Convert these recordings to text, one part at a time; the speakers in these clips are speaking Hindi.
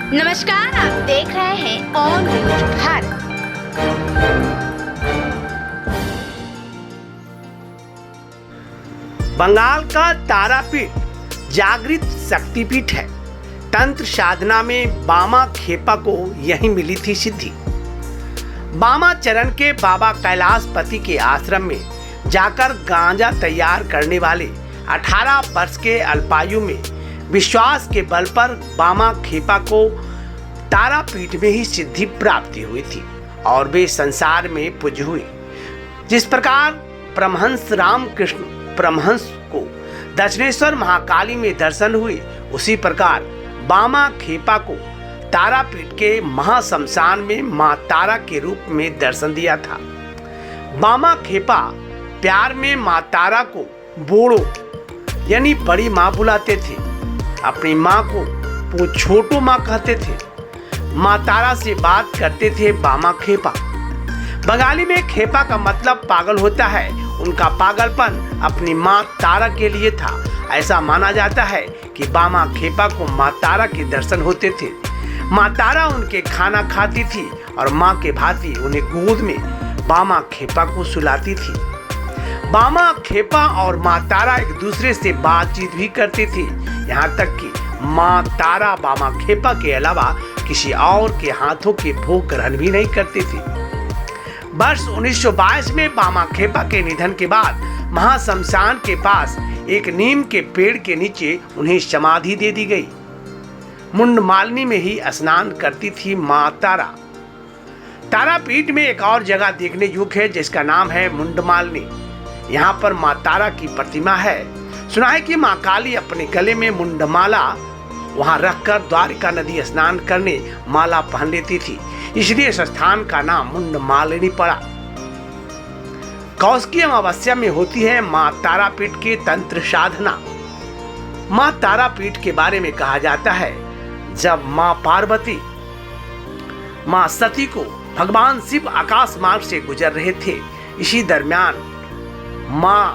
नमस्कार, आप देख रहे हैं ऑन न्यूज भारत। बंगाल का तारापीठ जागृत शक्तिपीठ है। तंत्र साधना में बामा खेपा को यही मिली थी सिद्धि। बामा चरण के बाबा कैलाशपति के आश्रम में जाकर गांजा तैयार करने वाले 18 वर्ष के अल्पायु में विश्वास के बल पर बामा खेपा को तारापीठ में ही सिद्धि प्राप्ति हुई थी और वे संसार में पूज्य हुए। जिस प्रकार परमहंस रामकृष्ण परमहंस को दक्षिणेश्वर महाकाली में दर्शन हुए, उसी प्रकार बामा खेपा को तारापीठ के महाशमशान में मां तारा के रूप में दर्शन दिया था। बामा खेपा प्यार में मां तारा को बोड़ो यानी बड़ी मां बुलाते थे। अपनी मां को वो छोटो मां कहते थे। मां तारा से बात करते थे बामा खेपा। बंगाली में खेपा का मतलब पागल होता है। उनका पागलपन अपनी मां तारा के लिए था। ऐसा माना जाता है कि बामा खेपा को मां तारा के दर्शन होते थे। मां तारा उनके खाना खाती थी और मां के भांति उन्हें गोद में बामा खेपा को सुलाती थी। बामा खेपा और मां तारा एक दूसरे से बातचीत भी करती थी। यहाँ तक कि मां तारा बामा खेपा के अलावा किसी और के हाथों के भोग ग्रहण भी नहीं करती थी। वर्ष 1922 में बामा खेपा के निधन के बाद महाशमशान के पास एक नीम के पेड़ के नीचे उन्हें समाधि दे दी गई। मुंडमालिनी में ही स्नान करती थी मां तारा। तारापीठ में एक और जगह देखने योग्य है जिसका नाम है मुंडमालिनी। यहाँ पर मां तारा की प्रतिमा है। सुना है कि मां काली अपने गले में मुंडमाला वहां रखकर द्वारिका नदी स्नान करने माला पहन लेती थी, इसलिए इस स्थान का नाम मुंडमालिनी पड़ा। कौशिकी अमावस्या में होती है मां तारापीठ के तंत्र साधना। मां तारापीठ के बारे में कहा जाता है, जब मां पार्वती मां सती को भगवान शिव आकाश मार्ग से गुजर रहे थे, इसी दरमियान मां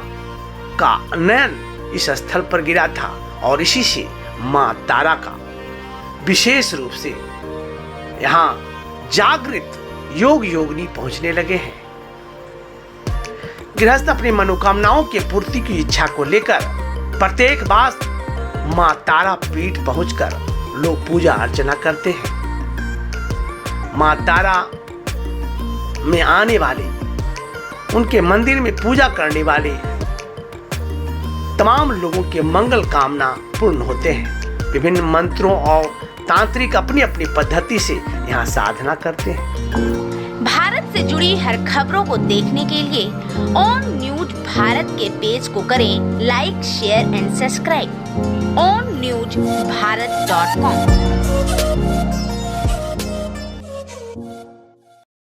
का नयन इस स्थल पर गिरा था और इसी से मां तारा का विशेष रूप से यहाँ जागृत योग योगिनी पहुंचने लगे हैं। गृहस्थ अपनी मनोकामनाओं के पूर्ति की इच्छा को लेकर प्रत्येक बार मां तारा पीठ पहुंचकर लोग पूजा अर्चना करते हैं। मां तारा में आने वाले, उनके मंदिर में पूजा करने वाले तमाम लोगों के मंगल कामना पूर्ण होते हैं। विभिन्न मंत्रों और तांत्रिक अपनी अपनी पद्धति से यहाँ साधना करते हैं। भारत से जुड़ी हर खबरों को देखने के लिए ऑन न्यूज भारत के पेज को करें like, share and subscribe. onNewsBharat.com